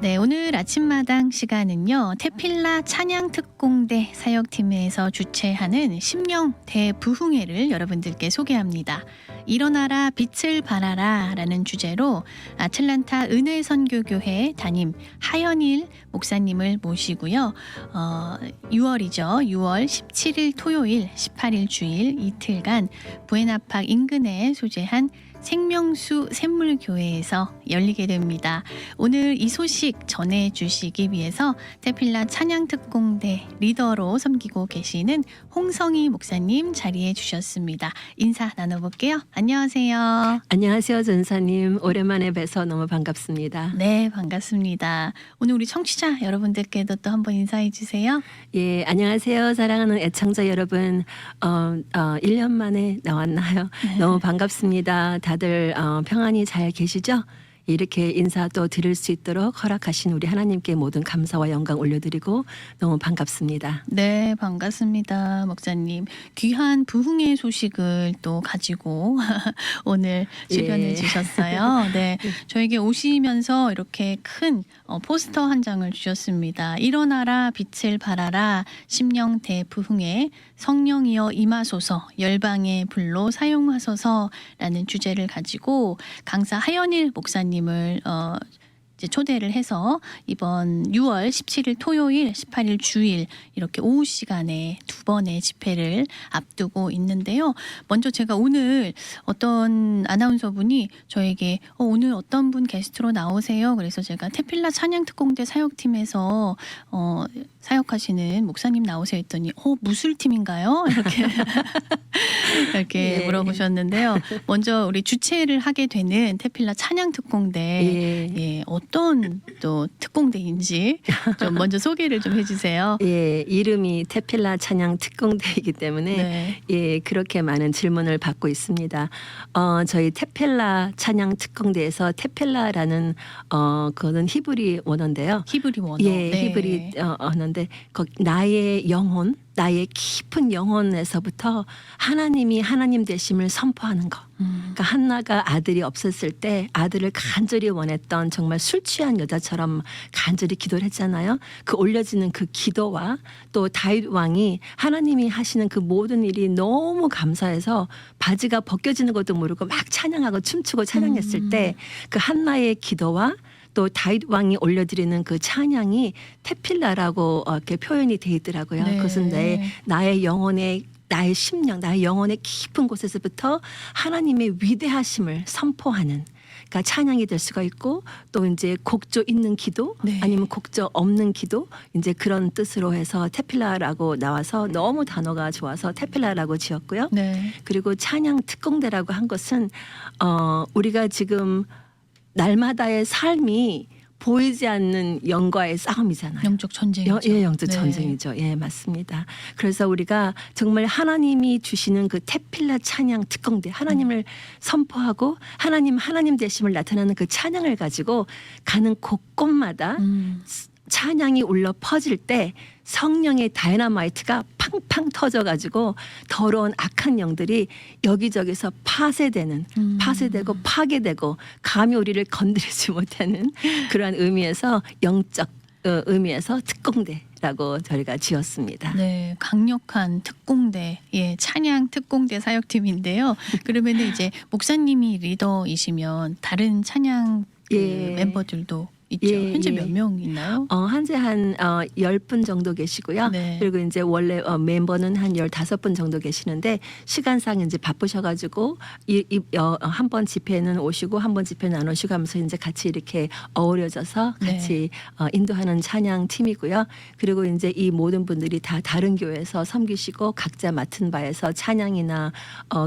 네, 오늘 아침마당 시간은요. 태필라 찬양특공대 사역팀에서 주최하는 심령 대부흥회를 여러분들께 소개합니다. 일어나라 빛을 발하라 라는 주제로 아틀란타 은혜선교교회 담임 하연일 목사님을 모시고요. 6월이죠. 6월 17일 토요일, 18일 주일 이틀간 부에나팍 인근에 소재한 생명수 샘물교회에서 열리게 됩니다. 오늘 이 소식 전해주시기 위해서 태필라 찬양특공대 리더로 섬기고 계시는 홍성희 목사님 자리해 주셨습니다. 인사 나눠볼게요. 안녕하세요. 안녕하세요, 전사님. 오랜만에 뵈서 너무 반갑습니다. 네, 반갑습니다. 오늘 우리 청취자 여러분들께도 또 한번 인사해 주세요. 예, 안녕하세요, 사랑하는 애청자 여러분. 1년 만에 나왔나요? 너무 반갑습니다. 다들 평안히 잘 계시죠? 이렇게 인사 또 드릴 수 있도록 허락하신 우리 하나님께 모든 감사와 영광 올려드리고 너무 반갑습니다. 네, 반갑습니다. 목사님. 귀한 부흥의 소식을 또 가지고 오늘 출연해 주셨어요. 네, 저에게 오시면서 이렇게 큰 포스터 한 장을 주셨습니다. 일어나라 빛을 발하라 심령 대부흥회 성령이여 임하소서 열방의 불로 사용하소서라는 주제를 가지고 강사 하연일 목사님을 이제 초대를 해서 이번 6월 17일 토요일, 18일 주일 이렇게 오후 시간에 두 번의 집회를 앞두고 있는데요. 먼저 제가 오늘 어떤 아나운서분이 저에게 오늘 어떤 분 게스트로 나오세요. 그래서 제가 태필라 찬양특공대 사역팀에서 사역하시는 목사님 나오세요 했더니 무술팀인가요? 이렇게 이렇게 예. 물어보셨는데요. 먼저 우리 주최를 하게 되는 태필라 찬양특공대 어떤 또 특공대인지 좀 먼저 소개를 좀 해주세요. 예, 이름이 태필라 찬양 특공대이기 때문에 네. 예, 그렇게 많은 질문을 받고 있습니다. 저희 태필라 찬양 특공대에서 태필라라는 그거는 히브리 원어인데요. 히브리 원어. 예, 네. 히브리 언어인데 나의 영혼, 나의 깊은 영혼에서부터 하나님이 하나님 되심을 선포하는 거. 그러니까 한나가 아들이 없었을 때 아들을 간절히 원했던 정말 술 취한 여자처럼 간절히 기도를 했잖아요. 그 올려지는 그 기도와 또 다윗 왕이 하나님이 하시는 그 모든 일이 너무 감사해서 바지가 벗겨지는 것도 모르고 막 찬양하고 춤추고 찬양했을 때 그 한나의 기도와 또 다윗 왕이 올려드리는 그 찬양이 태필라라고 이렇게 표현이 돼 있더라고요. 네. 그것은 나의 영혼의 나의 심령, 나의 영혼의 깊은 곳에서부터 하나님의 위대하심을 선포하는 그러니까 찬양이 될 수가 있고 또 이제 곡조 있는 기도 아니면 곡조 없는 기도 이제 그런 뜻으로 해서 태필라라고 나와서 너무 단어가 좋아서 태필라라고 지었고요. 네. 그리고 찬양 특공대라고 한 것은 우리가 지금 날마다의 삶이 보이지 않는 영과의 싸움이잖아요. 영적 전쟁이죠. 예, 영적 네. 전쟁이죠. 예, 맞습니다. 그래서 우리가 정말 하나님이 주시는 그 태필라 찬양 특공대, 하나님을 선포하고 하나님 되심을 나타나는 그 찬양을 가지고 가는 곳곳마다 찬양이 울려 퍼질 때 성령의 다이너마이트가 팡팡 터져가지고 더러운 악한 영들이 여기저기서 파쇄되고 파괴되고 감히 우리를 건드리지 못하는 그러한 의미에서 영적 의미에서 특공대라고 저희가 지었습니다. 네, 강력한 특공대, 찬양 특공대 사역팀인데요. 그러면 이제 목사님이 리더이시면 다른 찬양 멤버들도 있죠. 현재 몇 명 있나요? 현재 한 10분 정도 계시고요. 네. 그리고 이제 원래 멤버는 한 15분 정도 계시는데 시간상 이제 바쁘셔가지고 한 번 집회는 오시고 한 번 집회는 안 오시고 하면서 이제 같이 이렇게 어우러져서 같이 인도하는 찬양 팀이고요. 그리고 이제 이 모든 분들이 다 다른 교회에서 섬기시고 각자 맡은 바에서 찬양이나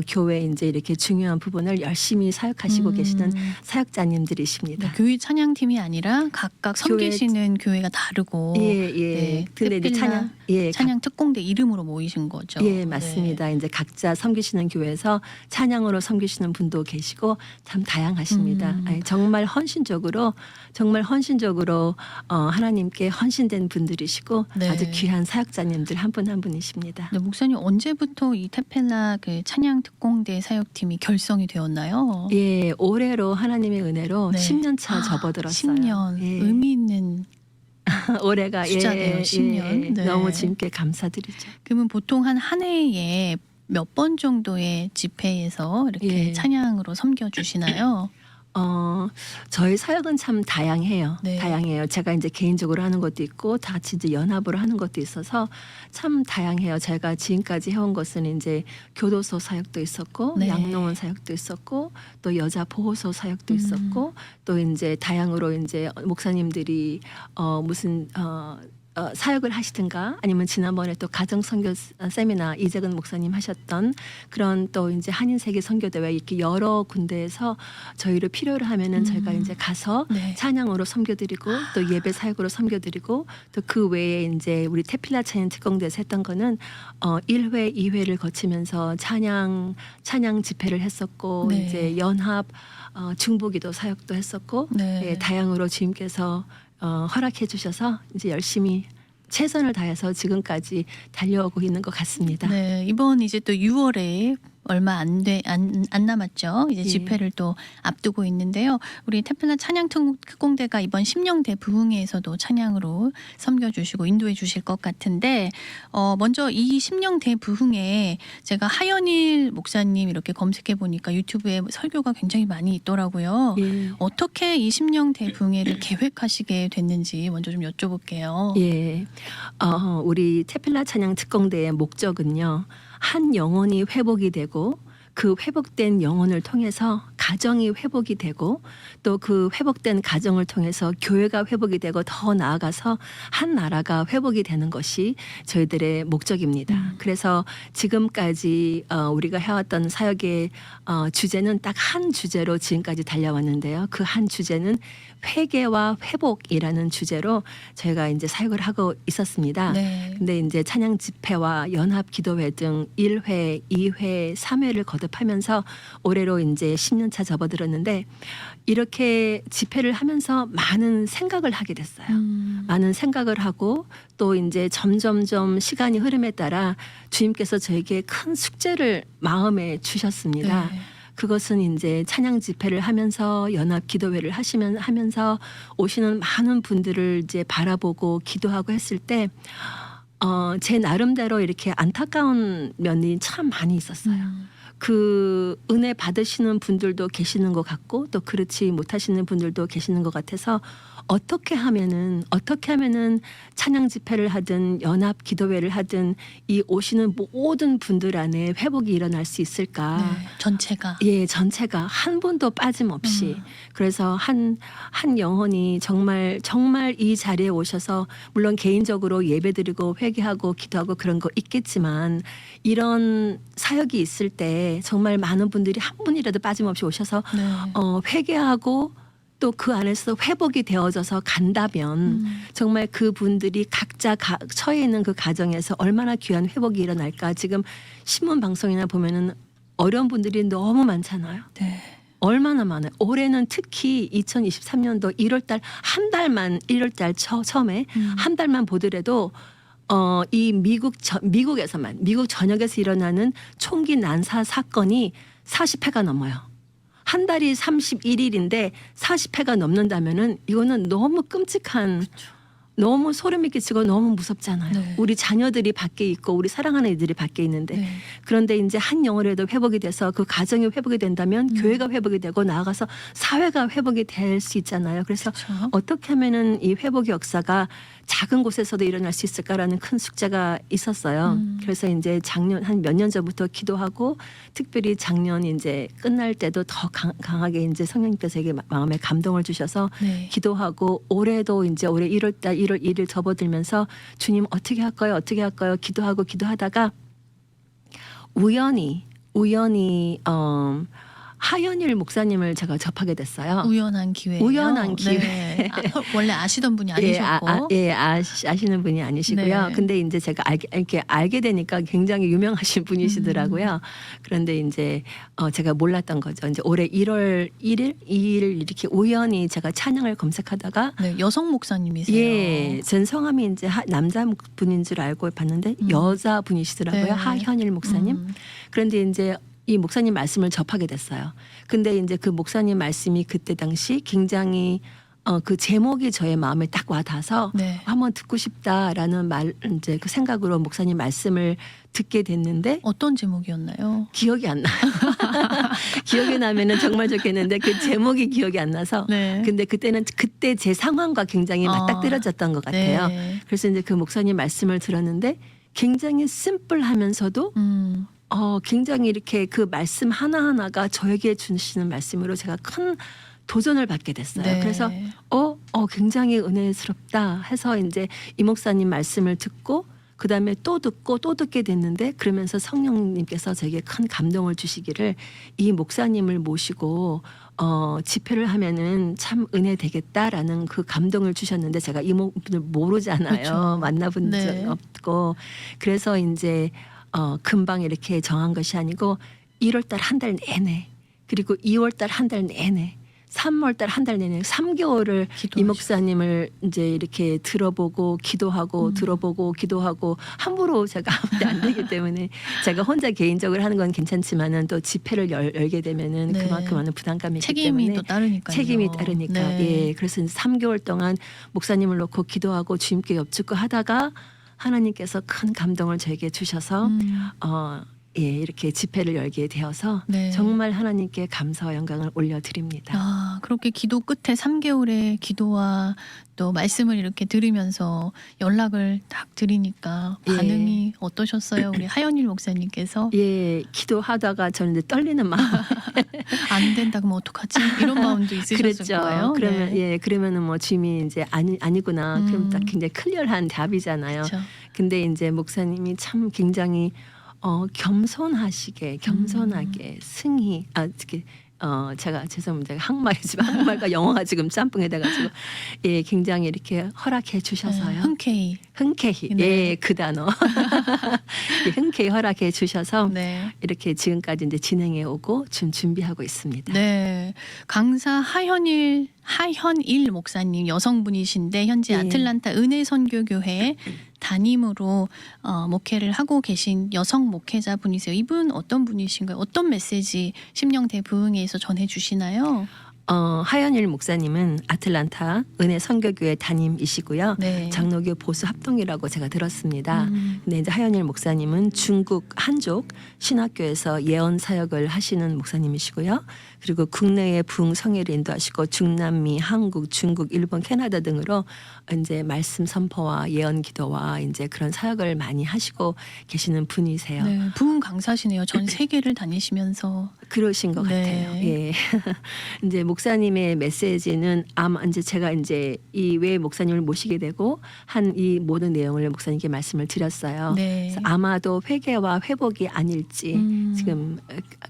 교회 이제 이렇게 중요한 부분을 열심히 사역하시고 계시는 사역자님들이십니다. 네, 교회 찬양팀이 아니라 각각 섬기시는 교회가 다르고 근데 이제 찬양 특공대 이름으로 모이신 거죠. 예, 맞습니다. 이제 각자 섬기시는 교회에서 찬양으로 섬기시는 분도 계시고 참 다양하십니다. 정말 헌신적으로 하나님께 헌신된 분들이시고 아주 귀한 사역자님들 한 분 한 분이십니다. 네, 목사님 언제부터 이 태필라 그 찬양 특공대 사역팀이 결성이 되었나요? 예, 올해로 하나님의 은혜로 10년 차 접어들었어요. 10년. 10년 예. 의미 있는 올해가 숫자네요. 10년. 네. 너무 주님께 감사드리죠. 그러면 보통 한 해에 몇 번 정도의 집회에서 이렇게 예. 찬양으로 섬겨주시나요? 저희 사역은 참 다양해요. 네. 다양해요. 제가 이제 개인적으로 하는 것도 있고 다 같이 이제 연합으로 하는 것도 있어서 참 다양해요. 제가 지금까지 해온 것은 이제 교도소 사역도 있었고 네. 양로원 사역도 있었고 또 여자 보호소 사역도 있었고 또 이제 다양으로 이제 목사님들이 무슨 사역을 하시든가 아니면 지난번에 또 가정 선교 세미나 이재근 목사님 하셨던 그런 또 이제 한인 세계 선교 대회 이렇게 여러 군데에서 저희를 필요로 하면은 저희가 이제 가서 네. 찬양으로 섬겨드리고 또 예배 사역으로 섬겨드리고 또 그 외에 이제 우리 테필라 찬양 특공대에서 했던 거는 1회, 2회를 거치면서 찬양 집회를 했었고 네. 이제 연합 중보기도 사역도 했었고 네. 예, 다양으로 주님께서 허락해 주셔서 이제 열심히 최선을 다해서 지금까지 달려오고 있는 것 같습니다. 네, 이번 이제 또 6월에 얼마 안 남았죠. 이제 예. 집회를 또 앞두고 있는데요. 우리 테플라 찬양 특공대가 이번 심령대 부흥회에서도 찬양으로 섬겨주시고 인도해 주실 것 같은데 먼저 이 심령대 부흥회 제가 하연일 목사님 이렇게 검색해 보니까 유튜브에 설교가 굉장히 많이 있더라고요. 예. 어떻게 이 심령대 부흥회를 계획하시게 됐는지 먼저 좀 여쭤볼게요. 예. 우리 테필라 찬양 특공대의 목적은요. 한 영혼이 회복이 되고 그 회복된 영혼을 통해서 가정이 회복이 되고 또 그 회복된 가정을 통해서 교회가 회복이 되고 더 나아가서 한 나라가 회복이 되는 것이 저희들의 목적입니다. 그래서 지금까지 우리가 해왔던 사역의 주제는 딱 한 주제로 지금까지 달려왔는데요. 그 한 주제는 회개와 회복이라는 주제로 저희가 이제 사역을 하고 있었습니다. 네. 근데 이제 찬양 집회와 연합 기도회 등 1회, 2회, 3회를 거듭하면서 올해로 이제 10년 차 접어들었는데 이렇게 집회를 하면서 많은 생각을 하게 됐어요. 많은 생각을 하고 또 이제 점점점 시간이 흐름에 따라 주님께서 저에게 큰 숙제를 마음에 주셨습니다. 네. 그것은 이제 찬양 집회를 하면서 연합 기도회를 하면서 오시는 많은 분들을 이제 바라보고 기도하고 했을 때 제 나름대로 이렇게 안타까운 면이 참 많이 있었어요. 그 은혜 받으시는 분들도 계시는 것 같고 또 그렇지 못하시는 분들도 계시는 것 같아서 어떻게 하면은 찬양 집회를 하든 연합 기도회를 하든 이 오시는 모든 분들 안에 회복이 일어날 수 있을까? 네, 전체가. 예, 전체가 한 분도 빠짐없이 그래서 한 영혼이 정말 이 자리에 오셔서 물론 개인적으로 예배드리고 회개하고 기도하고 그런 거 있겠지만 이런 사역이 있을 때 정말 많은 분들이 한 분이라도 빠짐없이 오셔서 네. 회개하고 또 그 안에서 회복이 되어져서 간다면 정말 그분들이 각자 처해 있는 그 가정에서 얼마나 귀한 회복이 일어날까. 지금 신문 방송이나 보면은 어려운 분들이 너무 많잖아요. 네. 얼마나 많아요. 올해는 특히 2023년도 1월달 한 달만 1월달 처음에 한 달만 보더라도 이 미국에서만 미국 전역에서 일어나는 총기 난사 사건이 40회가 넘어요. 한 달이 31일인데 40회가 넘는다면은 이거는 너무 끔찍한 너무 소름이 끼치고 너무 무섭잖아요. 네. 우리 자녀들이 밖에 있고 우리 사랑하는 이들이 밖에 있는데 네. 그런데 이제 한 영혼이라도 회복이 돼서 그 가정이 회복이 된다면 교회가 회복이 되고 나아가서 사회가 회복이 될 수 있잖아요. 그래서 그렇죠. 어떻게 하면은 이 회복의 역사가 작은 곳에서도 일어날 수 있을까라는 큰 숙제가 있었어요. 그래서 이제 작년 한 몇 년 전부터 기도하고 특별히 작년 이제 끝날 때도 더 강하게 이제 성령님께서 에게 마음에 감동을 주셔서 네. 기도하고 올해도 이제 올해 1월달 1월 1일 접어들면서 주님 어떻게 할까요? 기도하다가 우연히 하연일 목사님을 제가 접하게 됐어요. 우연한 기회예요. 우연한 기회. 네. 원래 아시던 분이 아니셨고. 아시는 분이 아니시고요. 네. 근데 이제 제가 알게 되니까 굉장히 유명하신 분이시더라고요. 그런데 이제 제가 몰랐던 거죠. 이제 올해 1월 1일, 2일 이렇게 우연히 제가 찬양을 검색하다가 네, 여성 목사님이세요. 예, 전 성함이 이제 남자 분인 줄 알고 봤는데 여자 분이시더라고요. 네. 하현일 목사님. 그런데 이제 이 목사님 말씀을 접하게 됐어요. 근데 이제 그 목사님 말씀이 그때 당시 굉장히 그 제목이 저의 마음에 딱 와닿아서 네. 한번 듣고 싶다라는 말 이제 그 생각으로 목사님 말씀을 듣게 됐는데 어떤 제목이었나요? 기억이 안 나요. 기억이 나면은 정말 좋겠는데 그 제목이 기억이 안 나서. 네. 근데 그때 제 상황과 굉장히 맞닥뜨려졌던 것 같아요. 네. 그래서 이제 그 목사님 말씀을 들었는데 굉장히 심플하면서도 굉장히 이렇게 그 말씀 하나하나가 저에게 주시는 말씀으로 제가 큰 도전을 받게 됐어요. 네. 그래서 굉장히 은혜스럽다 해서 이제 이 목사님 말씀을 듣고 그다음에 또 듣고 또 듣게 됐는데 그러면서 성령님께서 저에게 큰 감동을 주시기를 이 목사님을 모시고 집회를 하면은 참 은혜 되겠다라는 그 감동을 주셨는데 제가 이분을 모르잖아요. 그렇죠. 만나본 적 네. 없고 그래서 이제 금방 이렇게 정한 것이 아니고 1월달 한 달 내내 그리고 2월달 한 달 내내 3월달 한 달 내내 3개월을 이 목사님을 이제 이렇게 들어보고 기도하고 들어보고 기도하고 함부로 제가 아무도 안 되기 때문에 제가 혼자 개인적으로 하는 건 괜찮지만은 또 집회를 열게 되면은 네. 그만큼 많은 부담감이 있기 책임이 때문에 또 따르니까요. 책임이 따르니까 네. 예 그래서 3개월 동안 목사님을 놓고 기도하고 주님께 엽죽고 하다가 하나님께서 큰 감동을 저에게 주셔서 이렇게 집회를 열게 되어서 네. 정말 하나님께 감사와 영광을 올려드립니다. 그렇게 기도 끝에 3개월의 기도와 또 말씀을 이렇게 들으면서 연락을 딱 드리니까 반응이 어떠셨어요? 우리 하연일 목사님께서 예, 기도하다가 저는 이제 떨리는 마음. 안 된다 그러면 어떡하지? 이런 마음도 있으셨을 그랬죠. 거예요. 그러면 네. 그러면은 뭐 주님이 이제 아니구나. 그럼 딱 굉장히 클리어한 답이잖아요. 그렇죠. 근데 이제 목사님이 참 굉장히 겸손하게 승희 이렇게 제가 죄송합니다. 한국말과 영어가 지금 짬뽕이 돼가지고 예 굉장히 이렇게 허락해 주셔서요. 흔쾌히. 네. 예, 그 단어 예, 흔쾌히 허락해 주셔서 네. 이렇게 지금까지 이제 진행해 오고 지금 준비하고 있습니다. 네. 강사 하현일 목사님 여성분이신데 현재 예. 아틀란타 은혜선교교회 담임으로 목회를 하고 계신 여성 목회자 분이세요. 이분 어떤 분이신가요? 어떤 메시지 심령대 부흥회에서 전해 주시나요? 하연일 목사님은 아틀란타 은혜 선교교회 담임이시고요. 네. 장로교 보수 합동이라고 제가 들었습니다. 근데 이제 하연일 목사님은 중국 한족 신학교에서 예언 사역을 하시는 목사님이시고요. 그리고 국내의 부흥 성회를 인도하시고 중남미, 한국, 중국, 일본, 캐나다 등으로 이제 말씀 선포와 예언 기도와 이제 그런 사역을 많이 하시고 계시는 분이세요. 네, 부흥 강사시네요. 전 세계를 다니시면서. 그러신 것 네. 같아요. 예. 이제 목사님의 메시지는 아마 이제 제가 이제 이 외 목사님을 모시게 되고 한 이 모든 내용을 목사님께 말씀을 드렸어요. 네. 그래서 아마도 회개와 회복이 아닐지 지금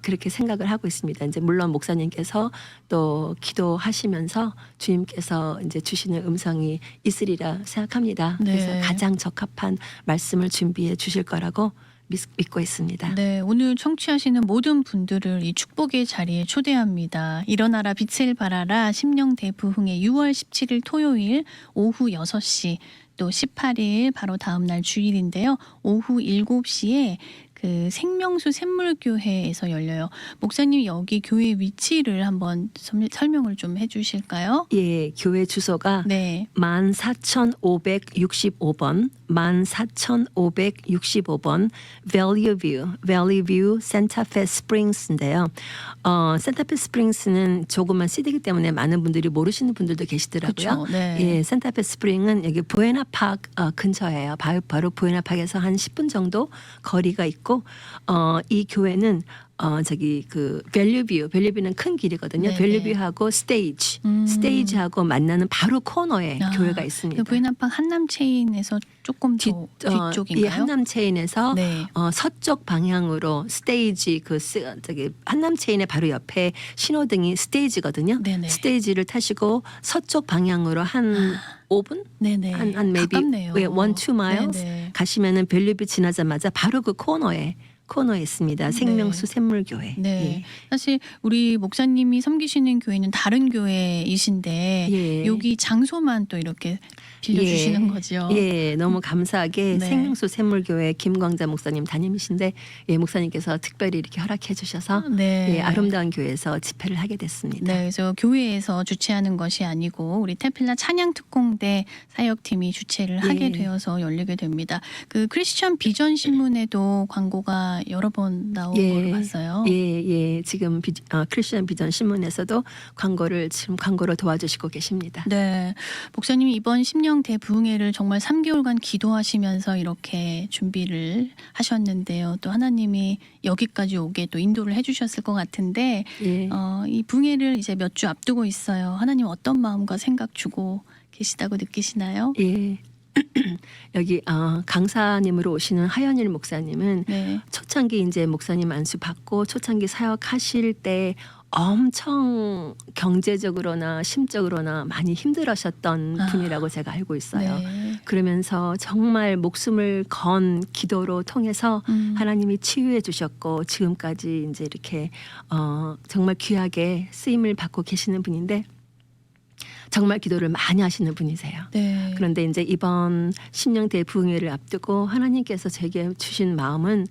그렇게 생각을 하고 있습니다. 이제 물론 목사님께서 또 기도하시면서 주님께서 이제 주시는 음성이 있으리라 생각합니다. 네. 그래서 가장 적합한 말씀을 준비해 주실 거라고 믿고 있습니다. 네, 오늘 청취하시는 모든 분들을 이 축복의 자리에 초대합니다. 일어나라 빛을 발하라 심령대 부흥회 6월 17일 토요일 오후 6시 또 18일 바로 다음 날 주일인데요. 오후 7시에 그 생명수 샘물교회에서 열려요. 목사님 여기 교회 위치를 한번 설명을 좀 해주실까요? 예, 교회 주소가 네. 14,565번 14,565번 Santa Fe Springs인데요. Santa Fe Springs는 조그만 시티이기 때문에 많은 분들이 모르시는 분들도 계시더라고요. 그쵸, 네. 예, Santa Fe Spring은 여기 부에나파크 근처예요. 바로 부에나파크에서 한 10분 정도 거리가 있고 이 교회는 저기 그 밸류뷰는 큰 길이거든요. 네네. 밸류뷰하고 스테이지하고 만나는 바로 코너에 교회가 있습니다. 부에나파크 한남체인에서 조금 더 뒤쪽인가요? 이 한남체인에서 네. 서쪽 방향으로 스테이지 저기 한남체인의 바로 옆에 신호등이 스테이지거든요. 네네. 스테이지를 타시고 서쪽 방향으로 한 5분? 네네. 한 maybe 가깝네요. 1-2 miles 네네. 가시면은 밸류뷰 지나자마자 바로 그 코너에 코너에 있습니다. 생명수 샘물교회. 네. 사실 우리 목사님이 섬기시는 교회는 다른 교회이신데 예. 여기 장소만 또 이렇게 빌려주시는 거죠. 예, 너무 감사하게 네. 생명수 샘물교회 김광자 목사님 담임이신데 예, 목사님께서 특별히 이렇게 허락해 주셔서 네. 예, 아름다운 교회에서 집회를 하게 됐습니다. 네, 그래서 교회에서 주최하는 것이 아니고 우리 테필라 찬양특공대 사역팀이 주최를 하게 예. 되어서 열리게 됩니다. 그 크리스천 비전 신문에도 광고가 여러 번 나온 걸로 봤어요. 예. 지금 크리스천 비전 신문에서도 지금 광고로 도와주시고 계십니다. 네, 목사님이 이번 심령 대부흥회를 정말 3개월간 기도하시면서 이렇게 준비를 하셨는데요. 또 하나님이 여기까지 오게 또 인도를 해주셨을 것 같은데 예. 이 부흥회를 이제 몇 주 앞두고 있어요. 하나님 어떤 마음과 생각 주고 계시다고 느끼시나요? 예. 여기 강사님으로 오시는 하연일 목사님은 네. 초창기 이제 목사님 안수 받고 초창기 사역하실 때 엄청 경제적으로나 심적으로나 많이 힘들으셨던 분이라고 제가 알고 있어요. 네. 그러면서 정말 목숨을 건 기도로 통해서 하나님이 치유해 주셨고 지금까지 이제 이렇게 정말 귀하게 쓰임을 받고 계시는 분인데 정말 기도를 많이 하시는 분이세요. 네. 그런데 이제 이번 심령 대부흥회를 앞두고 하나님께서 제게 주신 마음은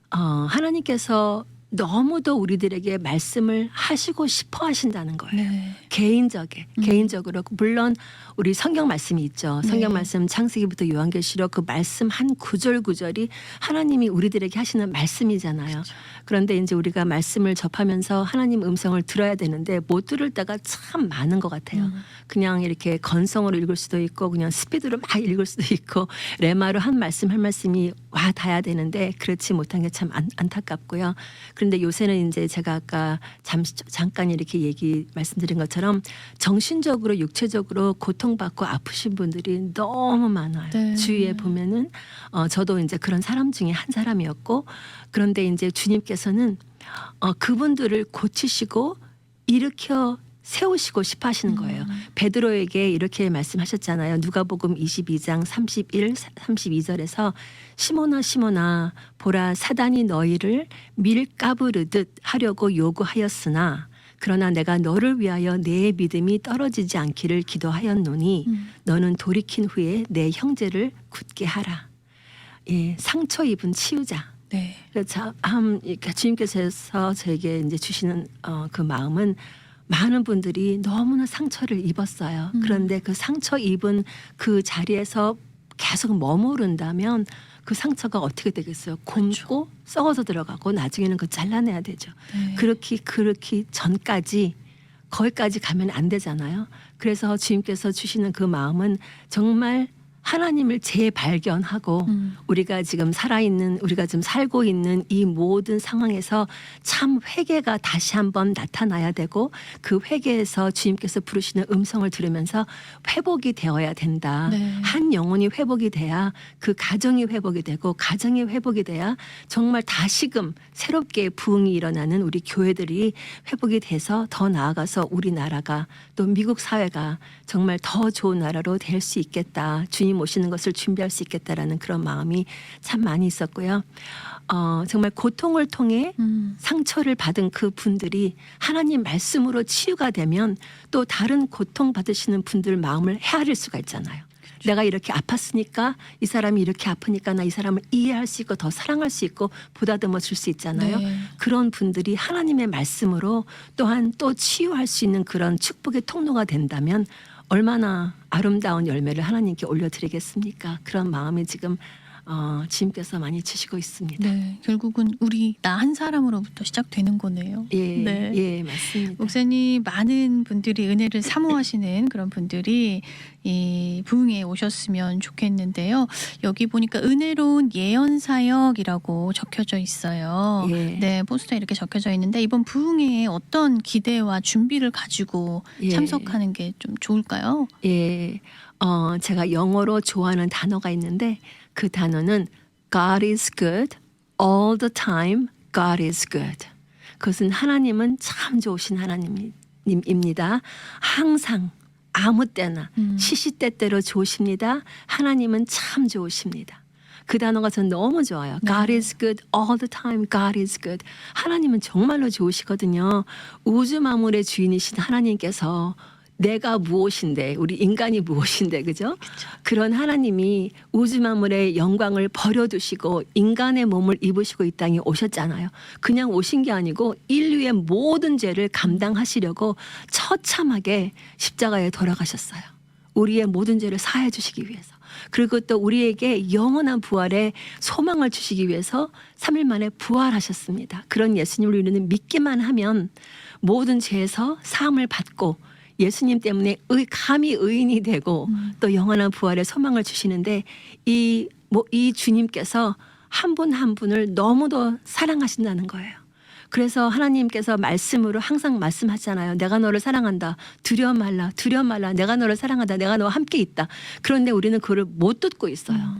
하나님께서 너무도 우리들에게 말씀을 하시고 싶어 하신다는 거예요. 네. 개인적으로 물론 우리 성경 말씀이 있죠. 성경 네. 말씀 창세기부터 요한계시록 그 말씀 한 구절구절이 하나님이 우리들에게 하시는 말씀이잖아요. 그렇죠. 그런데 이제 우리가 말씀을 접하면서 하나님 음성을 들어야 되는데 못 들을 때가 참 많은 것 같아요. 그냥 이렇게 건성으로 읽을 수도 있고 그냥 스피드로 막 읽을 수도 있고 레마로 한 말씀이 와 닿아야 되는데 그렇지 못한 게 참 안타깝고요. 그런데 요새는 이제 제가 아까 잠깐 이렇게 말씀드린 것처럼 정신적으로 육체적으로 고통받고 아프신 분들이 너무 많아요. 네. 주위에 보면은 저도 이제 그런 사람 중에 한 사람이었고 그런데 이제 주님께서는 그분들을 고치시고 일으켜 세우시고 싶어 하시는 거예요. 베드로에게 이렇게 말씀하셨잖아요. 누가복음 22장 32절에서 시몬아 시몬아 보라 사단이 너희를 밀가부르듯 하려고 요구하였으나 그러나 내가 너를 위하여 내 믿음이 떨어지지 않기를 기도하였노니 너는 돌이킨 후에 내 형제를 굳게 하라. 예, 상처 입은 치유자. 네. 그러니까 주님께서 저에게 이제 주시는 그 마음은 많은 분들이 너무나 상처를 입었어요. 그런데 그 상처 입은 그 자리에서 계속 머무른다면 그 상처가 어떻게 되겠어요? 곪고 썩어서 들어가고 나중에는 그 잘라내야 되죠. 네. 그렇게 전까지 거기까지 가면 안 되잖아요. 그래서 주님께서 주시는 그 마음은 정말 하나님을 재발견하고 우리가 지금 우리가 지금 살고 있는 이 모든 상황에서 참 회개가 다시 한번 나타나야 되고 그 회개에서 주님께서 부르시는 음성을 들으면서 회복이 되어야 된다. 네. 한 영혼이 회복이 돼야 그 가정이 회복이 되고 가정이 회복이 돼야 정말 다시금 새롭게 부흥이 일어나는 우리 교회들이 회복이 돼서 더 나아가서 우리나라가 또 미국 사회가 정말 더 좋은 나라로 될 수 있겠다. 주님 오시는 것을 준비할 수 있겠다라는 그런 마음이 참 많이 있었고요. 정말 고통을 통해 상처를 받은 그 분들이 하나님 말씀으로 치유가 되면 또 다른 고통 받으시는 분들 마음을 헤아릴 수가 있잖아요. 내가 이렇게 아팠으니까 이 사람이 이렇게 아프니까 나 이 사람을 이해할 수 있고 더 사랑할 수 있고 보다듬어 줄 수 있잖아요. 네. 그런 분들이 하나님의 말씀으로 또한 또 치유할 수 있는 그런 축복의 통로가 된다면 얼마나 아름다운 열매를 하나님께 올려드리겠습니까? 그런 마음이 지금 주님께서 많이 주시고 있습니다. 네. 결국은 나 한 사람으로부터 시작되는 거네요. 예, 네. 예, 맞습니다. 목사님 많은 분들이 은혜를 사모하시는 그런 분들이 이 부흥에 오셨으면 좋겠는데요. 여기 보니까 은혜로운 예언 사역이라고 적혀져 있어요. 예. 네, 포스터에 이렇게 적혀져 있는데 이번 부흥회에 어떤 기대와 준비를 가지고 예. 참석하는 게 좀 좋을까요? 예, 제가 영어로 좋아하는 단어가 있는데 그 단어는 God is good all the time. God is good. 그것은 하나님은 참 좋으신 하나님입니다. 항상 아무 때나 시시때때로 좋으십니다. 하나님은 참 좋으십니다. 그 단어가 저는 너무 좋아요. 네. God is good all the time. God is good. 하나님은 정말로 좋으시거든요. 우주 만물의 주인이신 하나님께서 내가 무엇인데, 우리 인간이 무엇인데, 그죠? 그런 하나님이 우주 만물의 영광을 버려두시고 인간의 몸을 입으시고 이 땅에 오셨잖아요. 그냥 오신 게 아니고 인류의 모든 죄를 감당하시려고 처참하게 십자가에 돌아가셨어요. 우리의 모든 죄를 사해 주시기 위해서. 그리고 또 우리에게 영원한 부활의 소망을 주시기 위해서 3일 만에 부활하셨습니다. 그런 예수님을 우리는 믿기만 하면 모든 죄에서 사함을 받고 예수님 때문에 감히 의인이 되고 또 영원한 부활의 소망을 주시는데 이 주님께서 한 분 한 분을 너무도 사랑하신다는 거예요. 그래서 하나님께서 말씀으로 항상 말씀하잖아요. 내가 너를 사랑한다. 두려워 말라. 두려워 말라. 내가 너를 사랑한다. 내가 너와 함께 있다. 그런데 우리는 그걸 못 듣고 있어요.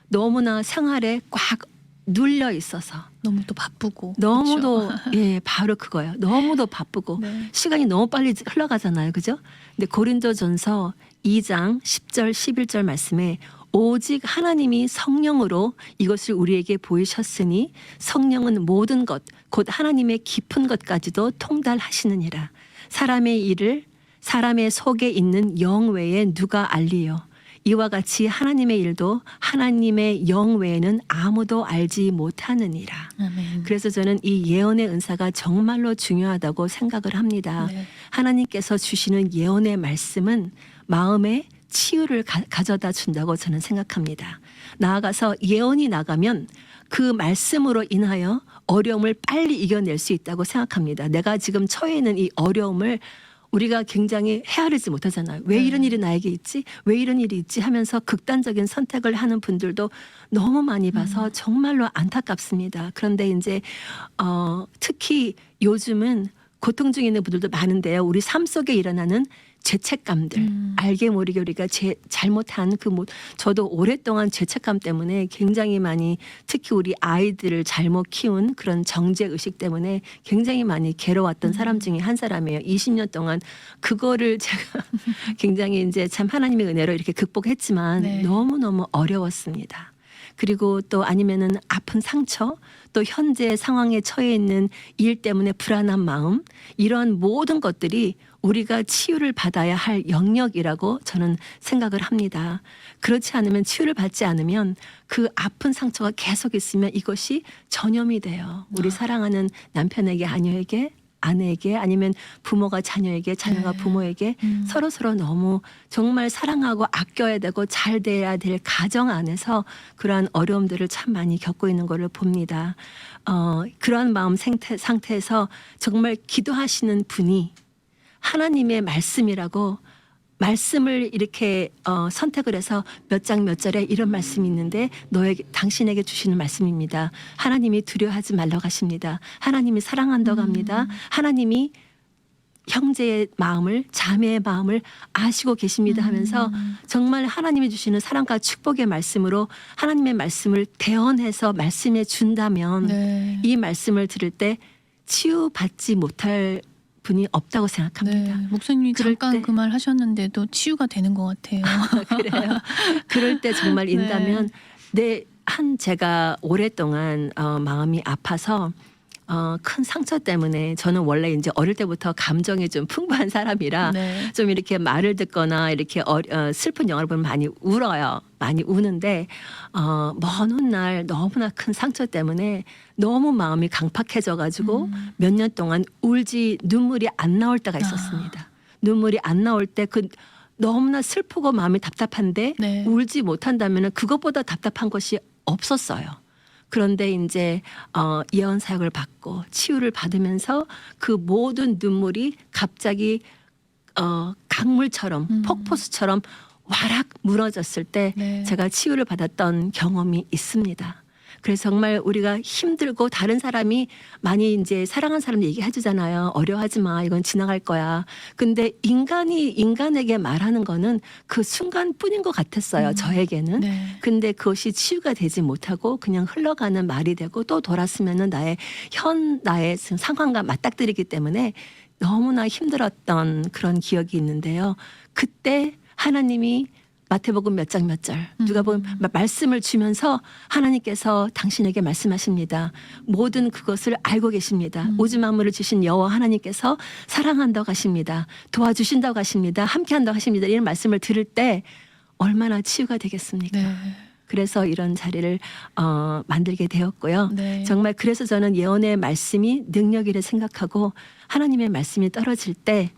너무나 생활에 꽉 눌려 있어서. 너무 또 바쁘고. 너무도 그렇죠? 예, 바로 그거예요. 너무도 바쁘고 네. 시간이 너무 빨리 흘러가잖아요. 그죠? 근데 고린도전서 2장 10절 11절 말씀에 오직 하나님이 성령으로 이것을 우리에게 보이셨으니 성령은 모든 것 곧 하나님의 깊은 것까지도 통달하시느니라. 사람의 일을 사람의 속에 있는 영 외에 누가 알리요. 이와 같이 하나님의 일도 하나님의 영 외에는 아무도 알지 못하느니라. 아멘. 그래서 저는 이 예언의 은사가 정말로 중요하다고 생각을 합니다. 네. 하나님께서 주시는 예언의 말씀은 마음에 치유를 가져다 준다고 저는 생각합니다. 나아가서 예언이 나가면 그 말씀으로 인하여 어려움을 빨리 이겨낼 수 있다고 생각합니다. 내가 지금 처해 있는 이 어려움을 우리가 굉장히 헤아리지 못하잖아요. 왜 이런 일이 나에게 있지? 왜 이런 일이 있지? 하면서 극단적인 선택을 하는 분들도 너무 많이 봐서 정말로 안타깝습니다. 그런데 이제 특히 요즘은 고통 중에 있는 분들도 많은데요. 우리 삶 속에 일어나는 죄책감들, 알게 모르게 우리가 잘못한 저도 오랫동안 죄책감 때문에 굉장히 많이, 특히 우리 아이들을 잘못 키운 그런 정죄 의식 때문에 굉장히 많이 괴로웠던 사람 중에 한 사람이에요. 20년 동안 그거를 제가 굉장히 이제 참 하나님의 은혜로 이렇게 극복했지만 네. 너무너무 어려웠습니다. 그리고 또 아니면은 아픈 상처, 또 현재 상황에 처해 있는 일 때문에 불안한 마음, 이런 모든 것들이 우리가 치유를 받아야 할 영역이라고 저는 생각을 합니다. 그렇지 않으면, 치유를 받지 않으면 그 아픈 상처가 계속 있으면 이것이 전염이 돼요. 우리 사랑하는 남편에게, 아내에게, 아니면 부모가 자녀에게, 자녀가 네. 부모에게 서로 너무 정말 사랑하고 아껴야 되고 잘 돼야 될 가정 안에서 그러한 어려움들을 참 많이 겪고 있는 것을 봅니다. 그러한 마음 상태에서 정말 기도하시는 분이 하나님의 말씀이라고, 말씀을 이렇게 선택을 해서 몇 장 몇 절에 이런 말씀이 있는데 당신에게 주시는 말씀입니다. 하나님이 두려워하지 말라고 하십니다. 하나님이 사랑한다고 합니다. 하나님이 형제의 마음을, 자매의 마음을 아시고 계십니다 하면서 정말 하나님이 주시는 사랑과 축복의 말씀으로 하나님의 말씀을 대언해서 말씀해 준다면 네. 이 말씀을 들을 때 치유받지 못할 분이 없다고 생각합니다. 네. 목사님이 그럴 잠깐 때- 그 말 하셨는데도 치유가 되는 것 같아요. 그래요. 그럴 때 정말 네. 인다면 제가 오랫동안 마음이 아파서 큰 상처 때문에, 저는 원래 이제 어릴 때부터 감정이 좀 풍부한 사람이라 네. 좀 이렇게 말을 듣거나 이렇게 슬픈 영화를 보면 많이 울어요. 많이 우는데 먼 훗날 너무나 큰 상처 때문에 너무 마음이 강팍해져가지고 몇 년 동안 눈물이 안 나올 때가 있었습니다. 눈물이 안 나올 때 너무나 슬프고 마음이 답답한데 네. 울지 못한다면 그것보다 답답한 것이 없었어요. 그런데 이제 예언 사역을 받고 치유를 받으면서 그 모든 눈물이 갑자기 강물처럼, 폭포수처럼 와락 무너졌을 때 네. 제가 치유를 받았던 경험이 있습니다. 그래서 정말 우리가 힘들고 다른 사람이 많이 이제 사랑하는 사람 얘기해 주잖아요. 어려워하지 마. 이건 지나갈 거야. 근데 인간이 인간에게 말하는 거는 그 순간뿐인 것 같았어요. 저에게는. 네. 근데 그것이 치유가 되지 못하고 그냥 흘러가는 말이 되고 또 돌았으면은 나의 상황과 맞닥뜨리기 때문에 너무나 힘들었던 그런 기억이 있는데요. 그때 하나님이 마태복음 몇 장 몇 절 누가 보면 말씀을 주면서 하나님께서 당신에게 말씀하십니다. 모든 그것을 알고 계십니다. 오즈 만물을 주신 여호와 하나님께서 사랑한다고 하십니다. 도와주신다고 하십니다. 함께한다고 하십니다. 이런 말씀을 들을 때 얼마나 치유가 되겠습니까? 네. 그래서 이런 자리를 만들게 되었고요. 네. 정말 그래서 저는 예언의 말씀이 능력이라 생각하고 하나님의 말씀이 떨어질 때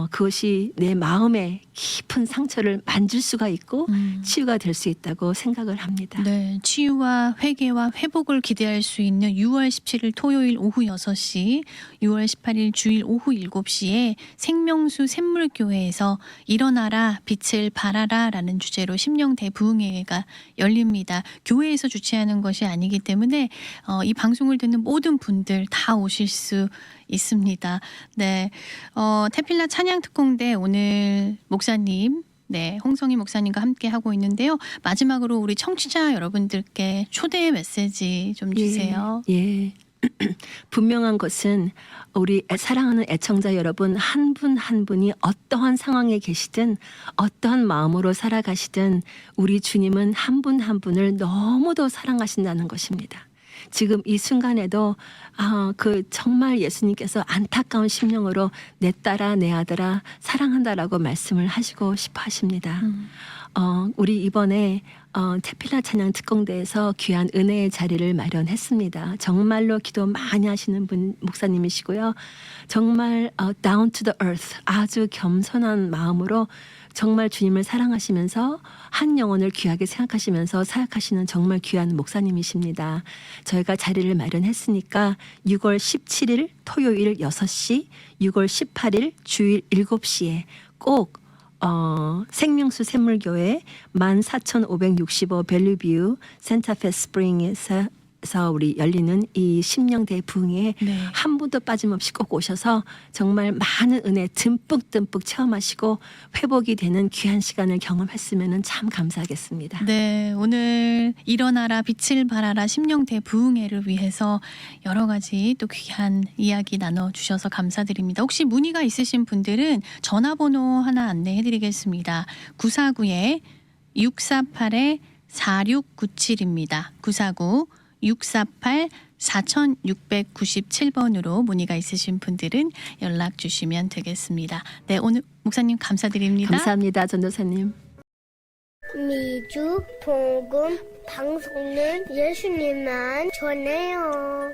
그것이 내 마음에 깊은 상처를 만질 수가 있고 치유가 될 수 있다고 생각을 합니다. 네, 치유와 회개와 회복을 기대할 수 있는 6월 17일 토요일 오후 6시, 6월 18일 주일 오후 7시에 생명수 샘물교회에서 일어나라 빛을 발하라 라는 주제로 심령대 부흥회가 열립니다. 교회에서 주최하는 것이 아니기 때문에 이 방송을 듣는 모든 분들 다 오실 수 있습니다. 네, 태필라 찬양특공대 오늘 목사님, 네, 홍성희 목사님과 함께 하고 있는데요. 마지막으로 우리 청취자 여러분들께 초대의 메시지 좀 주세요. 예. 분명한 것은 우리 사랑하는 애청자 여러분 한 분 한 분이 어떠한 상황에 계시든 어떠한 마음으로 살아가시든 우리 주님은 한 분 한 분을 너무도 사랑하신다는 것입니다. 지금 이 순간에도 그 정말 예수님께서 안타까운 심령으로 내 딸아 내 아들아 사랑한다라고 말씀을 하시고 싶어 하십니다. 우리 이번에 태필라 찬양 특공대에서 귀한 은혜의 자리를 마련했습니다. 정말로 기도 많이 하시는 분 목사님이시고요. 정말 down to the earth 아주 겸손한 마음으로 정말 주님을 사랑하시면서 한 영혼을 귀하게 생각하시면서 사역하시는 정말 귀한 목사님이십니다. 저희가 자리를 마련했으니까 6월 17일 토요일 6시, 6월 18일 주일 7시에 꼭 생명수 샘물교회 14,565 벨리뷰 센타페 스프링에서 우리 열리는 이 심령대 부흥회에 네. 한 분도 빠짐없이 꼭 오셔서 정말 많은 은혜 듬뿍듬뿍 체험하시고 회복이 되는 귀한 시간을 경험했으면 참 감사하겠습니다. 네, 오늘 일어나라 빛을 발하라 심령대 부흥회를 위해서 여러 가지 또 귀한 이야기 나눠주셔서 감사드립니다. 혹시 문의가 있으신 분들은 전화번호 하나 안내해드리겠습니다. 949-648-4697입니다. 949-648-4697번으로 문의가 있으신 분들은 연락 주시면 되겠습니다. 네, 오늘 목사님 감사드립니다. 감사합니다, 전도사님. 미주 복음 방송은 예수님만 전해요.